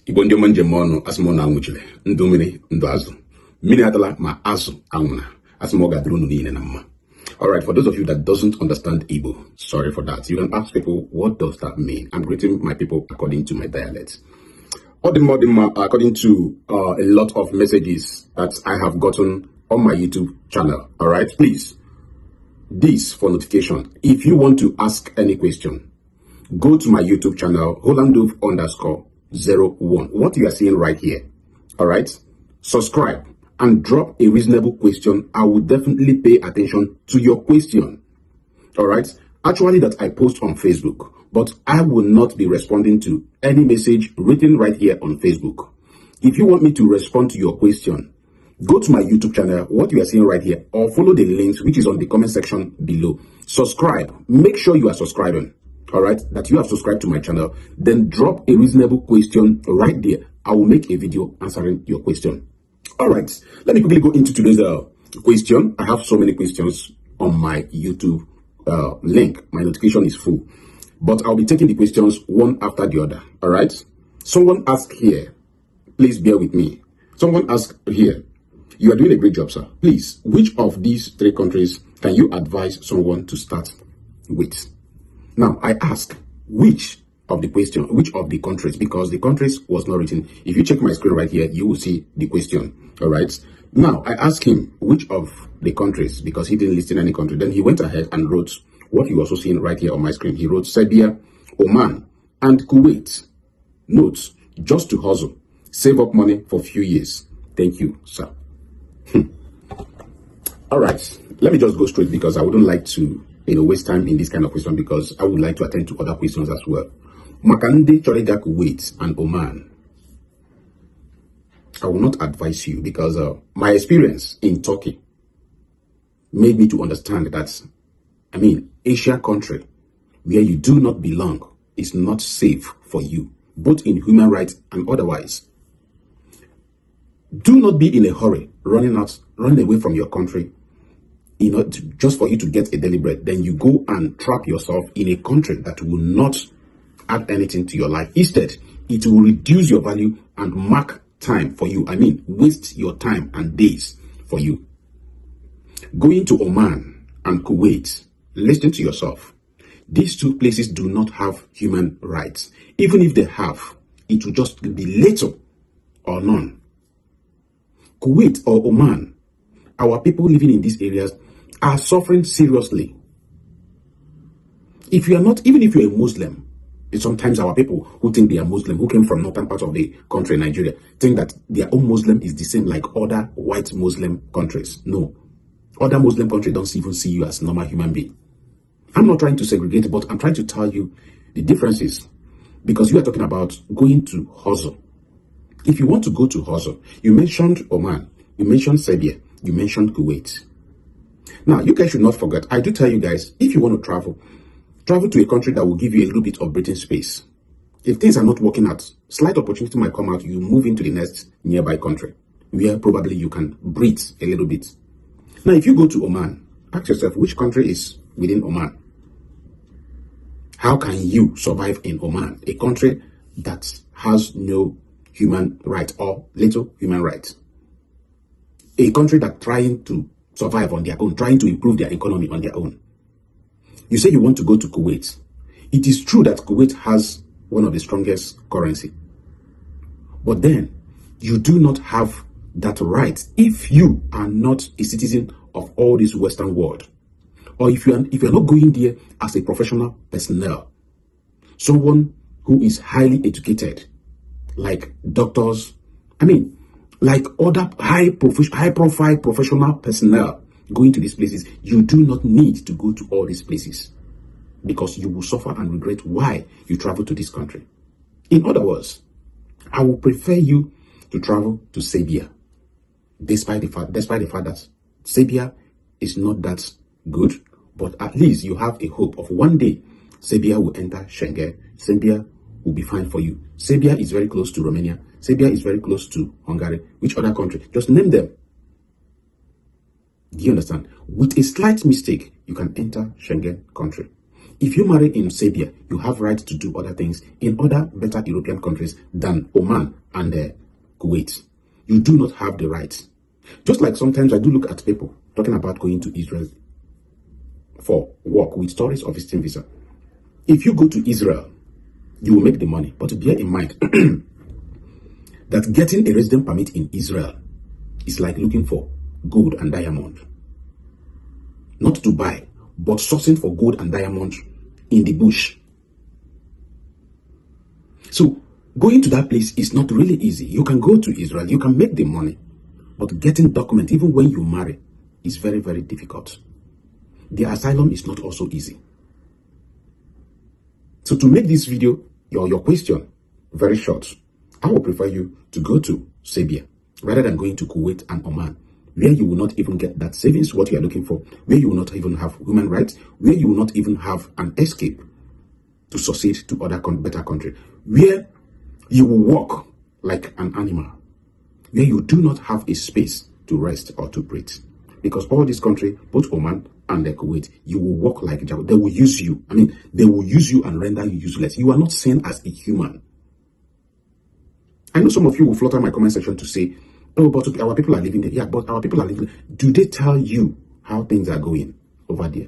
Igbo ndị ọma njem ọnụ asị m na anwụchile ndụ mmiri ndụ azụ mmiri adala ma azụ anwụna asị m ọ ga-adịrị unu niile na mma. Alright, for those of you that doesn't understand Igbo, sorry for that. You can ask people, what does that mean? I'm greeting my people according to my dialect. Odimma, according to a lot of messages that I have gotten on my YouTube channel. Alright, please, this for notification. If you want to ask any question, go to my YouTube channel, Hollandov_01. What you are seeing right here. Alright, subscribe and drop a reasonable question. I will definitely pay attention to your question. Alright, actually that I post on Facebook, but I will not be responding to any message written right here on Facebook. If you want me to respond to your question, go to my YouTube channel, what you are seeing right here, or follow the links which is on the comment section below. Subscribe, make sure you are subscribing. Alright, that you have subscribed to my channel, then drop a reasonable question right there. I will make a video answering your question. Alright, let me quickly go into today's question. I have so many questions on my YouTube link. My notification is full, but I'll be taking the questions one after the other. Alright, someone asked here, please bear with me. Someone asked here, you are doing a great job, sir. Please, which of these three countries can you advise someone to start with? Now, I ask which of the countries, because the countries was not written. If you check my screen right here, you will see the question. All right. Now, I asked him which of the countries, because he didn't list in any country. Then he went ahead and wrote what you also seeing right here on my screen. He wrote Serbia, Oman, and Kuwait. Notes, just to hustle, save up money for a few years. Thank you, sir. All right. Let me just go straight because I wouldn't like to waste time in this kind of question, because I would like to attend to other questions as well. Makande Chorega Kuwait and Oman. I will not advise you because my experience in Turkey made me to understand that, Asia country where you do not belong is not safe for you, both in human rights and otherwise. Do not be in a hurry, running away from your country, just for you to get a daily bread. Then you go and trap yourself in a country that will not add anything to your life. Instead, it will reduce your value and mark time for you. Waste your time and days for you. Going to Oman and Kuwait, listen to yourself. These two places do not have human rights. Even if they have, it will just be little or none. Kuwait or Oman, our people living in these areas are suffering seriously. If you are not, even if you're a Muslim, sometimes our people who think they are Muslim, who came from northern part of the country, Nigeria, think that their own Muslim is the same like other white Muslim countries. No. Other Muslim countries don't even see you as normal human being. I'm not trying to segregate, but I'm trying to tell you the differences, because you are talking about going to hustle. If you want to go to hustle, you mentioned Oman, you mentioned Serbia, you mentioned Kuwait. Now, you guys should not forget, I do tell you guys, if you want to travel to a country that will give you a little bit of breathing space. If things are not working out, slight opportunity might come out, you move into the next nearby country where probably you can breathe a little bit. Now, if you go to Oman, ask yourself, which country is within Oman? How can you survive in Oman, a country that has no human right or little human right? A country that trying to survive on their own, trying to improve their economy on their own. You say you want to go to Kuwait. It is true that Kuwait has one of the strongest currency. But then, you do not have that right if you are not a citizen of all this Western world. Or if you're not going there as a professional personnel, someone who is highly educated, like doctors, like other high-profile professional personnel going to these places, you do not need to go to all these places, because you will suffer and regret why you travel to this country. In other words, I would prefer you to travel to Serbia, despite the fact that Serbia is not that good, but at least you have a hope of one day Serbia will enter Schengen. Serbia will be fine for you. Serbia is very close to Romania. Serbia is very close to Hungary. Which other country? Just name them. Do you understand? With a slight mistake, you can enter Schengen country. If you marry in Serbia, you have right to do other things in other better European countries than Oman and Kuwait. You do not have the right. Just like sometimes I do look at people talking about going to Israel for work with tourist or visiting visa. If you go to Israel, you will make the money. But bear in mind that getting a resident permit in Israel is like looking for gold and diamond. Not to buy, but sourcing for gold and diamond in the bush. So going to that place is not really easy. You can go to Israel, you can make the money, but getting document, even when you marry, is very, very difficult. The asylum is not also easy. So to make this video, your question very short, I would prefer you to go to Serbia rather than going to Kuwait and Oman, where you will not even get that savings, what you are looking for, where you will not even have human rights, where you will not even have an escape to succeed to other better country, where you will walk like an animal, where you do not have a space to rest or to breathe. Because all this country, both Oman and the Kuwait, you will walk like a jackal. They will use you. I mean, they will use you and render you useless. You are not seen as a human. I know some of you will flutter my comment section to say, oh, but our people are living there. Yeah, but our people are living there. Do they tell you how things are going over there?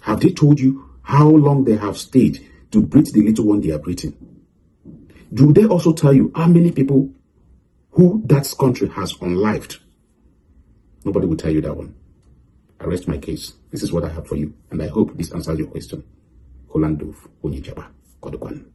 Have they told you how long they have stayed to breathe the little one they are breathing? Do they also tell you how many people who that country has unlived? Nobody will tell you that one. I rest my case. This is what I have for you, and I hope this answers your question. Holandov Onyijaba Kodokwan.